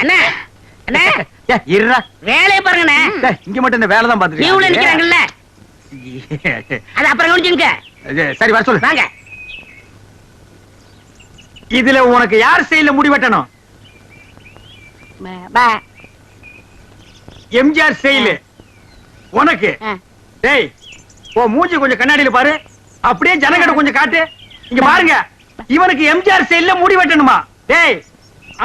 அண்ணா அண்ணா இருடா வேலையை பாருங்கண்ணே. இங்க மட்டும் இந்த வேலை தான் லீவ்ல நிக்கிறாங்கல்ல அது அப்புறம் கவனிச்சுங்க. சரி வர சொல்லு. வாங்க. இதுல உனக்கு யார் ஸ்டைல்ல முடி வெட்டணும்? எம்ஜிஆர் ஸ்டைல் உனக்கு. டேய் ஓ மூஞ்சி கொஞ்சம் கண்ணாடியில பாரு, அப்படியே ஜனங்கட கொஞ்சம் காட்டு. இங்க பாருங்க, இவனுக்கு எம்ஜிஆர் ஸ்டைல்ல முடி வெட்டணுமா? டேய்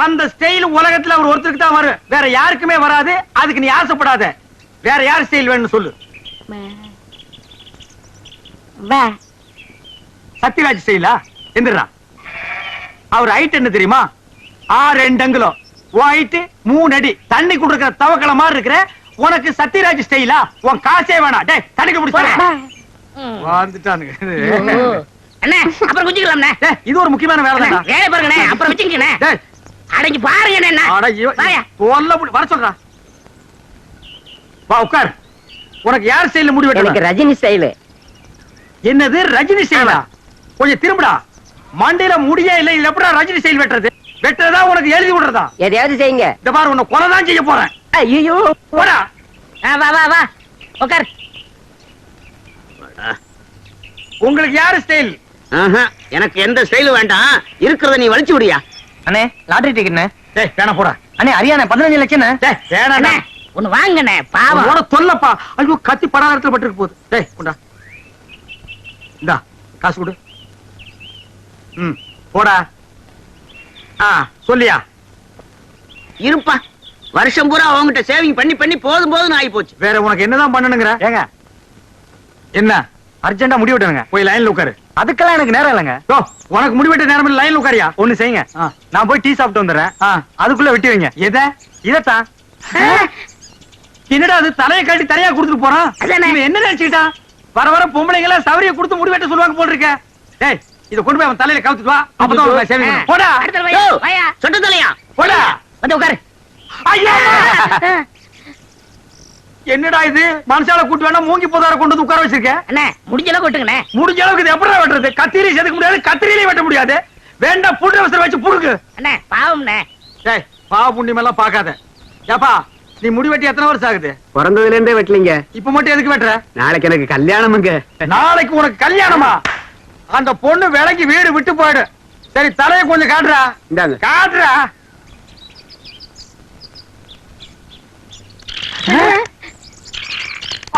அந்த ஸ்டைல் உலகத்துல அவர் ஒருத்தருக்கு தான் வரும், வேற யாருக்குமே வராது. அதுக்கு நீ ஆசைப்படாத. வேற யார் ஸ்டைல் வேணும்னு சொல்லு. சத்யராஜ் ஸ்டைலா? எந்திரா. அவர் ஹைட் என்ன தெரியுமா? 6 அங்குலம், ஹைட் 3 அடி. தண்ணி குடுக்கிற தவக்கல மாதிரி இருக்கிற உனக்கு சத்யராஜ் ஸ்டைலா? உன் காசே வேணாம். டேய் தண்ணிக்கு பிடிச்சா வந்துட்டானுங்க. அண்ணே அப்புறம் குஞ்சிக்கலாம்ண்ணே. இது ஒரு முக்கியமான வேலை தான். வேலை பாருங்கண்ணே, அப்புறம் வச்சுக்கண்ணே. அடங்கி பாருங்க. வர சொல்றா. வா உட்கார். உனக்கு யார் ஸ்டைல்ல முடி வெட்டணும்? எனக்கு ரஜினி ஸ்டைல். என்னது ரஜினி ஸ்டைலா? கொஞ்சம் திரும்புடா. மண்டையில முடியே இல்ல, இது எப்படா ரஜினி ஸ்டைல் வெட்டுறது? வெட்டுறதா உனக்கு எழுதி விடுறதா? எதையாவது செய்யுங்க. இந்த பாரு உன்னை கொலை தான் செய்ய போறேன். ஐயோ போடா. வா வா வா உட்கார். உங்களுக்கு யாரு ஸ்டைல்? எனக்கு எந்த ஸ்டைல் வேண்டாம், இருக்கிறத நீ வலிச்சு விடியா. அண்ணே லாட்டரி டிக்கெட்ண்ணே. டேய் வேணா போடா. அண்ணே ஹரியானா 15 லட்சம். டேய் வேணாண்ணே. ஒன்னு வாங்கண்ணே, பாவம். உன தொல்லப்பா. ஐயோ கத்தி படாரத்துல பட்டிருக்கு போகுது. டேய் உண்டா. இந்தா காசு கொடு. போடா. சொல்லியா? இருப்பா, வருஷம் பூரா அவங்கிட்ட சேவிங் பண்ணி பண்ணி போதும் போதும் ஆகி போச்சு. வேற உனக்கு என்னதான் பண்ணணுங்கிற? ஏங்க என்ன அர்ஜென்டா முடி வெட்டணுங்க, போய் லைன்ல உட்காரு. அதுக்கெல்லாம் எனக்கு நேரம் இல்லைங்க. உனக்கு முடி வெட்ட நேரம் இல்ல, லைன்ல உட்காரியா? ஒண்ணு செய்யுங்க, நான் போய் டீ சாப்பிட்டு வந்துடுறேன். அதுக்குள்ள வெட்டி வைங்க. எதை? இதத்தான். என்னடா அது தலையை காட்டி தலையா கொடுத்துட்டு போறான்? என்ன நினைச்சுக்கிட்டா? வர வர பொம்பளைங்க எல்லாம் சவரிய கொடுத்து முடி வெட்ட சொல்லுவாங்க போல் இருக்க. டேய் இத கொண்டு போய் அவன் தலையில கவுத்துட்டு வா, அப்பதான் சேவிங் பண்ணு. போடா. சொட்ட தலையா? போடா வந்து உட்காரு. ஐயா என்னடா இது? மனசால கூட்டு வேணா மூங்கி போதார கொண்டு வந்து உட்கார வச்சிருக்க. அண்ணே முடிஞ்ச அளவுக்கு வெட்டுங்கண்ணே. முடிஞ்ச அளவுக்கு இது எப்படி வெட்டுறது? கத்திரி செதுக்க முடியாது, கத்திரியிலே வெட்ட முடியாது. வேண்டாம் புட்டு அவசரம் வச்சு புடுக்கு. அண்ணே பாவம்ண்ணே. டேய் பாவ புண்ணியம் எல்லாம் பாக்காத. ஏப்பா நீ முடி வெட்டி எத்தனை வருஷம் ஆகுது? பிறந்ததுல இருந்தே வெட்டலீங்க. இப்ப மட்டும் எதுக்கு வெட்டுற? நாளைக்கு எனக்கு கல்யாணமுங்க. நாளைக்கு உனக்கு கல்யாணமா? அந்த பொண்ணு விலைக்கு வீடு விட்டு போயிடு. சரி தலையை கொஞ்சம் காட்டுறா. இந்தாங்க காட்டுறா.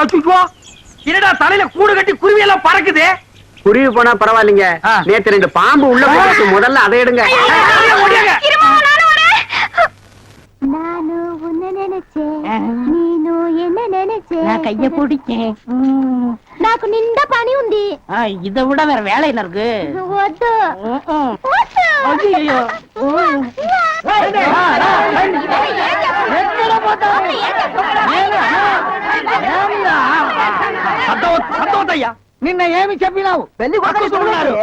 அச்சுக்கோ என்னடா தலையில கூடு கட்டி குருவி எல்லாம் பறக்குது. குருவி போனா பரவாயில்லைங்க, நேத்து 2 பாம்பு உள்ள போட்டு முதல்ல அதை எடுங்க. நானு உன்னை நினைச்சேன், நீனு என்ன நினைச்சேன். நான் கைய பிடிச்சேன். నాకు నిండా పని ఉంది. இதை விட வேற வேலை என்ன இருக்கு? వద్దు. ஐயோ నిన్న ఏమి చెప్పినావు? పెళ్లి కొడుకున్నారు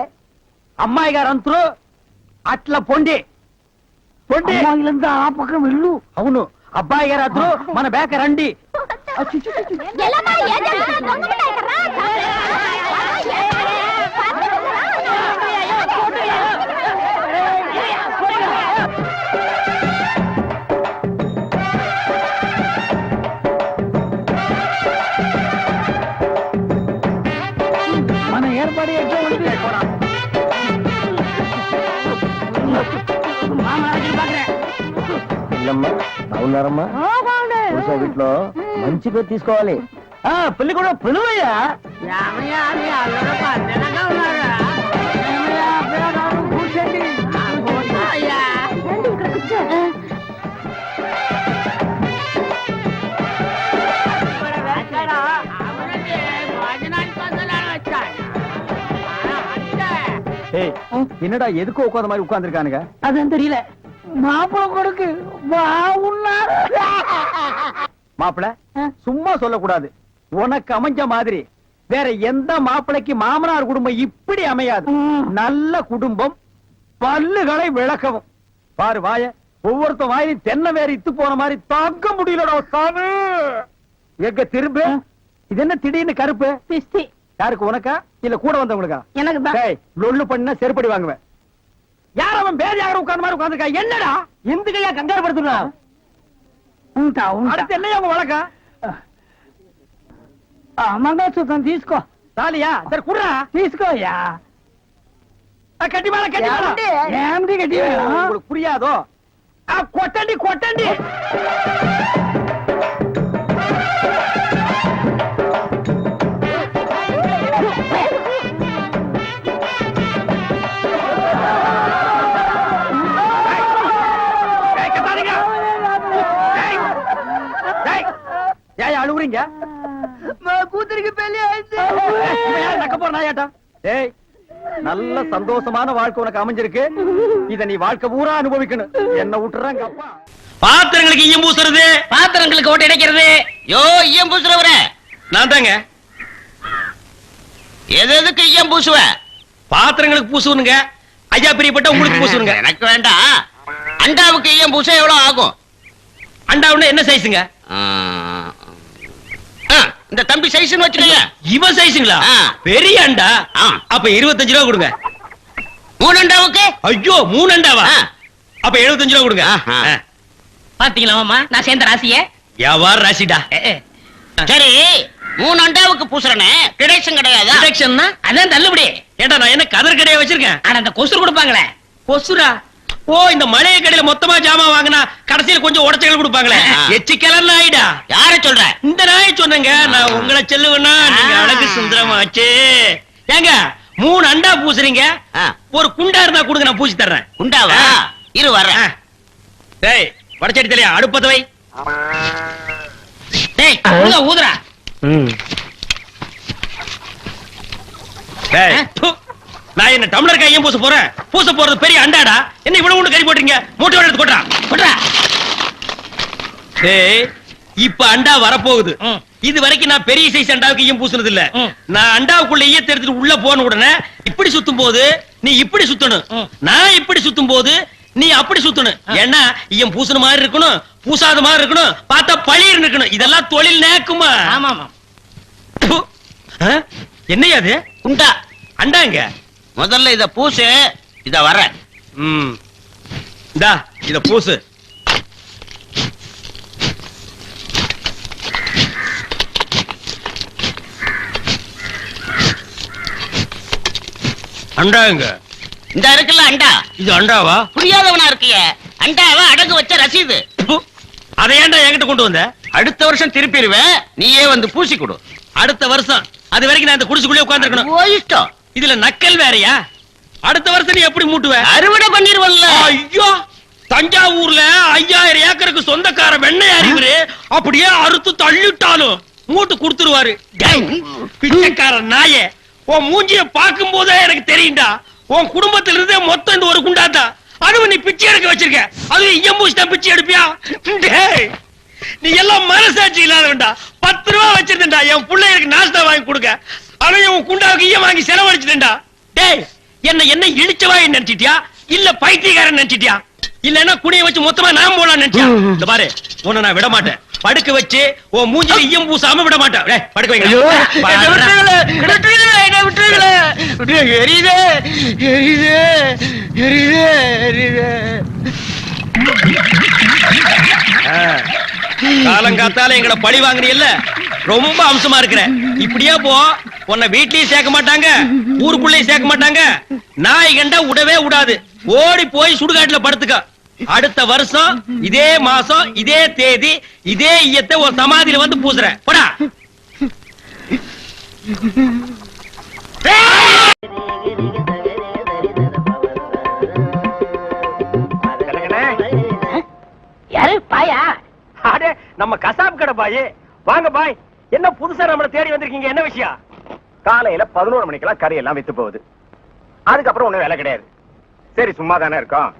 అమ్మాయి గారు అంతరు అట్లా పొండి పొండి ఆ పక్కన వెళ్ళు. అవును అబ్బాయి గారు అతను మన బేక రండి. మన ఏర్పాటు ఎట్లా ఉంది? అవునారమ్మా, వీటిలో మంచి పేరు తీసుకోవాలి. పెళ్లి కూడా పిలువయ్యా. என்னடா எதுக்கு உட்கார்ந்த மாதிரி உட்கார்ந்துருக்கானுங்க? அதான் தெரியல. மாப்பிள கொடுக்கு மாப்பிள சும்மா சொல்லக்கூடாது. உனக்கு அமைஞ்ச மாதிரி வேற எந்த மாப்பிளைக்கு மாமனார் குடும்பம் இப்படி அமையாது. நல்ல குடும்பம், பல்லுகளை விளக்கவும். பாரு வாய, ஒவ்வொருத்த வாயும் தென்னை வேற இத்து போன மாதிரி தாக்க முடியலடா சாமி. எங்க திரும்ப இது என்ன திடீர்னு கருப்பு? பிஸ்தி. யாருக்கு? உனக்கா இல்ல கூட வந்தவங்களுக்கா? எனக்கு தான். லொல்லு பண்ணா செருப்படி வாங்குவேன். யார் அவன் பேதியாக உட்கார்ந்த மாதிரி உட்கார்ந்துருக்கா? என்னடா இந்த கையா கங்காரு படுத்துனா அடுத்து என்னையா உங்க வழக்கம்? మంగళసూత్రం తీసుకో தாலியா? சரி குடுறா. తీసుకోయా கட்டி மேல கட்டி மேல. ఏమిటి గట్టి உங்களுக்கு புரியாதோ? கொட்டண்டி கொட்டண்டி. ஏன் அழுவுறீங்க? కూతురికి పెళ్లి అయింది நக்க போற நாயாட்டா. டேய், நல்ல சந்தோஷமான வாழ்க்கை உனக்கு அமைஞ்சிருக்கு. இத நீ வாழ்க்கை பூரா அனுபவிக்கணும். என்ன விட்டுறாங்க அப்பா. பாத்திரங்களுக்கு ஈயம் பூசுறது, பாத்திரங்களுக்கு ஓட்டு இணைக்கிறது. யோ ஈயம் பூசுறவர நான் தாங்க. எதுக்கு ஈயம் பூசுவ? பாத்திரங்களுக்கு பூசுவனுங்க. ஐயா பிரியப்பட்ட உங்களுக்கு பூசுவனுங்க. எனக்கு வேண்டாம். அண்டாவுக்கு ஈயம் பூச எவ்வளவு ஆகும்? அண்டாவுன்னா என்ன சைஸுங்க? இந்த தம்பி சைஸ்னு வச்சுக்கோங்க. இவ சைஸுங்களா? ஆ. பெரிய அண்டா. ஆ. அப்ப 25 ரூபா கொடுங்க. 3 அண்டாவுக்கு? ஐயோ 3 அண்டாவா? ஆ. அப்ப 75 ரூபா கொடுங்க. ஆஹா. ஆ. பாத்தீங்களா மாமா, நான் சேர்ந்த ராசிய. வியாபார ராசிடா. சரி, 3 அண்டாவுக்கு பூசுறனே கிடைச்சும் கிடையாதா? டிடக்ஷன்னா அதான் தள்ளுபடி. ஏண்டா நான் என்ன கதர் கடையா வச்சிருக்கேன்? ஆனா அந்த கொசு கொடுப்பாங்களே. கொசுரா? ஓ, இந்த மளிகை கடையில மொத்தமா ஜாமான் வாங்கினா கடைசியில கொஞ்சம் உடச்சல் கொடுப்பாங்களே. ஆ. எச்சிக்கலர் நாயிடா. யார சொல்ற? இந்த நாயை சொன்னங்க. நான் உங்களை செல்லுவேன்னா நீங்க அழகு சுந்தரமாச்சு. ஏங்க 3 அண்டா பூசுறீங்க, ஆ. ஒரு குண்டா இருந்தா கொடுங்க, நான் பூசி தர்றேன். குண்டாவா? இரு வர்றேன். டேய் வடச்சடி தலையா, அடுப்பத்த வை. டேய் ஊதுறா. டேய், ப்பு. நான் என்ன டம்ளர் கையும் பூச போறேன்? பூச போறது பெரிய அண்டாடா. என்ன இவ்வளவு ஒண்ணு கறி போட்டீங்க? மூட்டை எடுத்து கொட்டா கொட்டா. டேய், இப்ப அண்டா வரப்போகுது. இது வரைக்கும் நான் பெரிய சைஸ் அண்டாவுக்கு ஈயம் பூசுனது இல்ல. நான் அண்டாவுக்குள்ள ஈயத்தை எடுத்துட்டு உள்ள போன உடனே இப்படி சுத்தும் போது நீ இப்படி சுத்தணும், நான் இப்படி சுத்தும் போது நீ அப்படி சுத்தணும். ஏன்னா ஈயம் பூசுன மாதிரி இருக்கணும், பூசாத மாதிரி இருக்கணும், பார்த்தா பளிர் இருக்கணும். இதெல்லாம் தொழில் நேக்குமா? ஆமா ஆமா. ப்பு. ஆ? என்னையா அது? குண்டா. அண்டாங்க. முதல்ல இத பூசு. இத வர்றேன். இந்தா இத பூசு. அண்டாங்க. இந்த இருக்குல்ல அண்டா, இது அண்டாவா? புரியாதவனா இருக்கிய. அண்டாவை அடகு வச்ச ரசீது. ப்பு. அதை ஏன்டா என்கிட்ட கொண்டு வந்த? அடுத்த வருஷம் திருப்பிடுவேன், நீயே வந்து பூசி கொடு. அடுத்த வருஷம் அது வரைக்கும் நான் இந்த குடிசுக்குள்ளே உட்கார்ந்திருக்கணும். ஓ இஷ்டம். இதுல நக்கல் வேறயா? அடுத்த வருஷம் நீ எப்படி மூட்டுவ? அறுவடை பண்ணிருவல்ல. ஐயோ, தஞ்சாவூர்ல 5000 ஏக்கருக்கு சொந்தக்கார வெண்ணெய் அறிவுரு அப்படியே அறுத்து தள்ளிட்டாலும் மூட்டு கொடுத்துருவாரு. பிச்சைக்கார நாயே, உன் மூஞ்சிய பார்க்கும் போதே எனக்கு தெரியும்டா, உன் குடும்பத்துல இருந்தே மொத்தம் இந்த ஒரு குண்டாத்தா. அதுவும் நீ பிச்சை எடுக்க வச்சிருக்க. அது எம்பூசி தான் பிச்சை எடுப்பியா? டேய், நீ எல்லாம் மனசாட்சி இல்லாதவன்டா. 10 ரூபா வச்சிருந்தா என் பிள்ளைகளுக்கு நாஸ்தா வாங்கி கொடுக்க. அவன் உன் குண்டாவுக்கு ஈயம் வாங்கி செலவழிச்சிட்டா. டேய், என்ன இழிச்சவா நினைச்சிட்டியா இல்ல பைத்தியக்காரன் நினைச்சிட்டியா? இல்லன்னா குனிய வச்சு மொத்தமா நான் போலாம் நினைச்சியா? இந்த பாரு, உன்னை நான் விட மாட்டேன். படுக்க வச்சு உன் மூஞ்சில ஈயம் பூசாம விட மாட்டேன். டேய், படுக்க வைங்க. காலங்காத்தால எங்களை பழி வாங்குறீல்ல, ரொம்ப அம்சமா இருக்கிற. இப்படியே போ, உன்னை வீட்லயும் சேர்க்க மாட்டாங்க, ஊருக்குள்ளேயும் சேர்க்க மாட்டாங்க. நாய் கண்டா விடவே விடாது. ஓடி போய் சுடுகாட்டுல படுத்துக்க. அடுத்த வருஷம் இதே மாசம் இதே தேதி இதே ஈயத்தை ஒரு சமாதியில வந்து பூசுறேன். போடா. யாரு பாயா? அடே, நம்ம கசாப் கடை பாய். வாங்க பாய். என்ன புதுசா நம்மள தேடி வந்திருக்கீங்க? என்ன விஷயம்? காலையில 11 மணிக்கெல்லாம் கறி எல்லாம் வித்து போகுது. அதுக்கப்புறம் ஒண்ணும் வேலை கிடையாது. சரி, சும்மா தானே இருக்கோம்,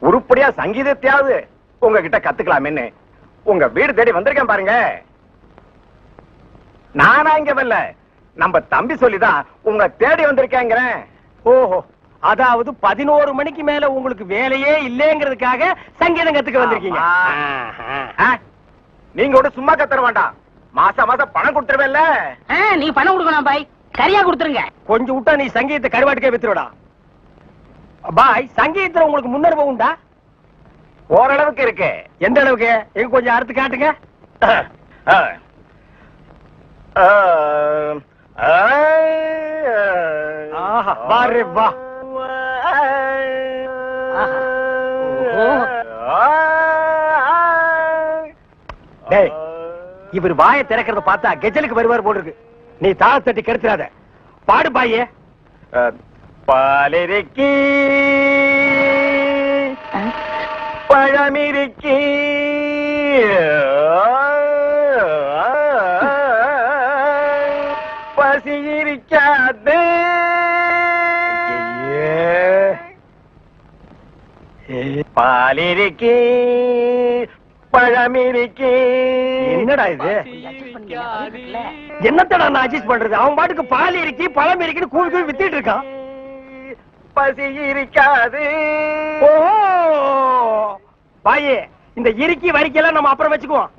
உருப்படியா சங்கீதத்தையாவது உங்ககிட்ட கத்துக்கலாமேன்னு உங்க வீடு தேடி வந்திருக்கேன் பாருங்க. நானா இங்க வரல, நம்ம தம்பி சொல்லிதான் உங்க தேடி வந்திருக்கேங்கிறேன். ஓஹோ, அதாவது 11 மணிக்கு மேல உங்களுக்கு வேலையே இல்லைங்கிறதுக்காக சங்கீதம் கத்துக்க வந்திருக்கீங்க. நீங்க கூட சும்மா கத்துற வேண்டாம், மாசம் மாசம் பணம் கொடுத்துருவேல்ல. நீ பணம் கொடுக்கணும் பாய், சரியா கொடுத்துருங்க. கொஞ்சம் விட்டா நீ சங்கீதத்தை கருவாட்டுக்கே வித்துருடா. பாய் சங்கீதத்துல உங்களுக்கு முன்னனுபவம் உண்டா? ஓரளவுக்கு இருக்கு. எந்த அளவுக்கு? எங்க கொஞ்சம் அறுத்து காட்டுங்க. ஆஹா, வாரு வா. டேய், இவர் வாயை திறக்கிறத பார்த்தா கெஜலுக்கு வருவார் போல இருக்கு. நீ தாள தட்டி கெடுத்துறாத. பாடு பாயே. பாலிருக்கி பழமிருக்கி பசி இருக்காது. பாலிருக்கி பழமிருக்கி. என்னடா இது? என்னத்தடா நான் அட்ஜஸ்ட் பண்றது? அவன் பாட்டுக்கு பால் இருக்கி பழம் இருக்குன்னு கூவி கூவி வித்திட்டு இருக்கான். பசி இருக்காது. ஓஹோ பாயே, இந்த இறுக்கி வரிக்கையெல்லாம் நம்ம அப்புறம் வச்சுக்குவோம்.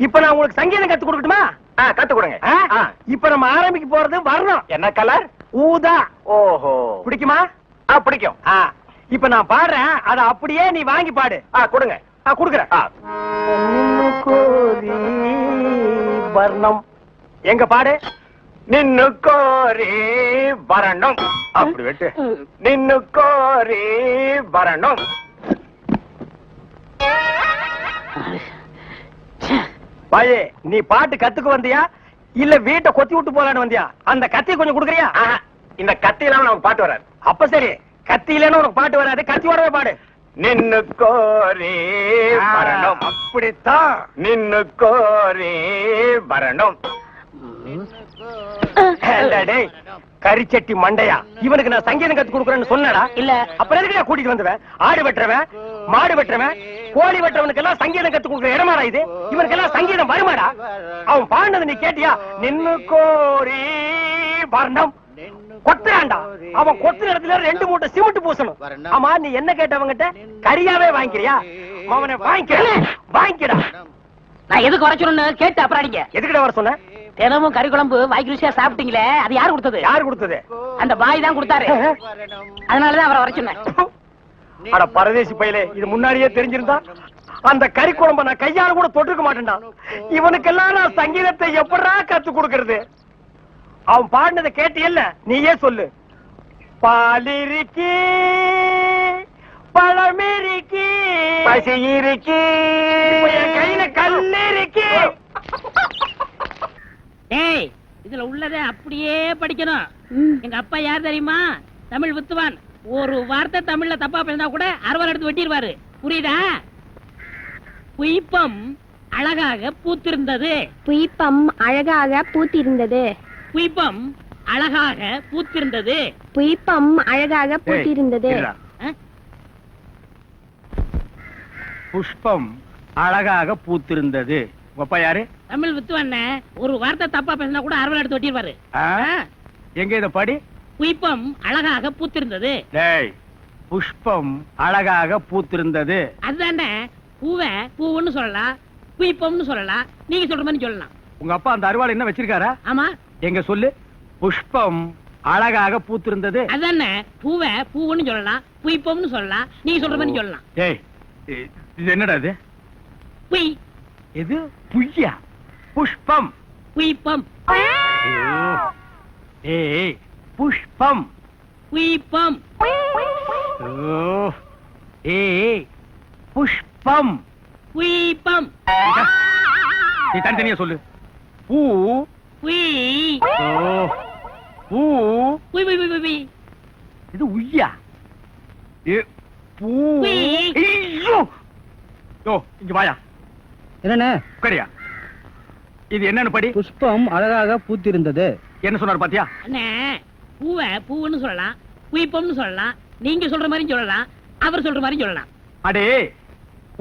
இப்ப நான் உங்களுக்கு சங்கீதம் கத்து கொடுக்கட்டுமா? கத்து கொடுங்க. இப்ப நம்ம ஆரம்பிக்க போறது வரணும். என்ன கலர்? ஊதா. ஓஹோ, பிடிக்குமா? பிடிக்கும். இப்ப நான் பாடுறேன், அத அப்படியே நீ வாங்கி பாடு. கொடுங்க. குடுக்குறேன். வர்ணம் எங்க பாடு. நின்னு கோரி வரணும். அப்படி வெட்டு. நின்னு கோரி வரணும். பாயே, நீ பாட்டு கத்துக்க வந்தியா இல்ல வீட்டை கொத்தி விட்டு போலான்னு வந்தியா? அந்த கத்தியை கொஞ்சம் குடுக்குறியா? இந்த கத்தியில நமக்கு பாட்டு வராது. அப்ப சரி, கத்தி இல்லன்னு உனக்கு பாட்டு வராது, கத்தியோடவே பாடு. நின்னு கோரி வரணும். அப்படித்தான். நின்னு கோரி வரணும். டேய், கரிச்சட்டி மண்டையா, இவனுக்கு நான் சங்கீதம் கத்து கொடுக்குறேன்னு சொன்னடா? இல்ல. அப்புறம் எதுக்கு நான் கூட்டிட்டு வந்துவேன்? ஆடு வெட்டுறவன், மாடு வெட்டுறவன், கோழி வெட்டுறவனுக்கு எல்லாம் சங்கீதம் கத்து கொடுக்குற இடமாடா இது? இவனுக்கு எல்லாம் சங்கீதம் வருமாடா? அவன் பாடினது நீ கேட்டியா? நின்னு கோரி வரணும். கொத்துறான்டா. அவன் கொத்துற இடத்துல 2 மூட்டை சிமெண்ட் பூசணும். ஆமா, நீ என்ன கேட்டவங்கிட்ட? கரியாவே வாங்கிக்கிறியா? அவனை வாங்கிக்கடா. நான் எதுக்கு வர சொன்னு கேட்டு அப்புறம் அடிங்க. எதுக்கிட்ட வர சொன்ன? தினமும் கறி குழம்பு வாய்க்கு ருசியா சாப்பிட்டீங்களே, அது யாரு கொடுத்தது? யாரு கொடுத்தது? அந்த பாய் தான் கொடுத்தாரு. அதனாலதான் அவரை வர சொன்னேன். அட பரதேசி பையலே, இது முன்னாடியே தெரிஞ்சிருந்தா அந்த கறி குழம்ப நான் கையால கூட தொட்டுக்க மாட்டேன்டா. இவனுக்கெல்லாம் நான் சங்கீதத்தை எப்படா கத்து கொடுக்கறது? அவன் பாடினதை கேட்டியல்ல, நீயே சொல்லு. பாலிருக்கி பழமிருக்கி பசி இருக்கி என் கையில கல்லு இருக்கு. டேய், இதுல உள்ளதை அப்படியே படிக்கணும். எங்க அப்பா யார் தெரியுமா? தமிழ் வித்துவான். ஒரு வார்த்தை தமிழ்ல தப்பா பேசினா கூட அறுவரை எடுத்து வெட்டிடுவாரு. புரியுதா? புய்பம் அழகாக பூத்திருந்தது. புய்பம் அழகாக பூத்திருந்தது. புய்பம் அழகாக பூத்திருந்தது. புய்பம் அழகாக பூத்திருந்தது. புஷ்பம் அழகாக பூத்திருந்தது. அப்பா யாரு? தமிழ் வித்துவான். ஒரு வார்த்தை தப்பா பேசினா கூட அறுவரை எடுத்து வெட்டிடுவாரு. எங்க இத படி. புய்பம் அழகாக பூத்திருந்தது. டேய், புஷ்பம் அழகாக பூத்திருந்தது. அதுதானே. பூவை பூவுன்னு சொல்லலாம், புய்பம்னு சொல்லலாம். நீங்க சொல்ற மாதிரி சொல்லலாம். உங்க அப்பா அந்த அருவாள் என்ன வச்சிருக்காரா? ஆமா. எங்க சொல்லு. புஷ்பம் அழகாக பூத்திருந்தது. அதுதானே. பூவை பூவுன்னு சொல்லலாம், புய்பம்னு சொல்லலாம். நீங்க சொல்ற மாதிரி சொல்லலாம். டேய், இது என்னடா இது? புய். இது புய்யா? புஷ்பம். புய்பம். ஏய், புஷ்பம். புய்பம். ஏய், புஷ்பம். புய்பம். நீ தனித்தனியா சொல்லு. பூ. புய். பூ. புய் புய் புய் புய். இது உய்யா? பூ. ஐயோ, இங்க வாயா. என்னண்ணே? உட்காரியா. இது என்னன்னு படி. புஷ்பம் அழகாக பூத்திருந்தது. என்ன சொன்னார் பாத்தியா? அண்ணே, பூவை பூவுன்னு சொல்லலாம், புய்பம்னு சொல்லலாம். நீங்க சொல்ற மாதிரி சொல்லலாம், அவர் சொல்ற மாதிரி சொல்லலாம். அடே,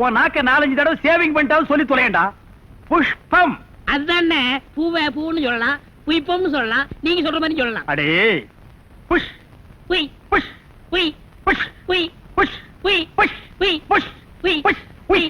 உன் நாக்க 4-5 தடவை சேவிங் பண்ணிட்டாலும் சொல்லி தொலையண்டா. புஷ்பம். அதுதானே. பூவை பூவுன்னு சொல்லலாம், புய்பம்னு சொல்லலாம். நீங்க சொல்ற மாதிரி சொல்லலாம். அடே, புஷ் புய் புஷ் புய் புஷ் புய் புஷ் புய் புஷ் புய் புஷ் புய் புஷ் புய்.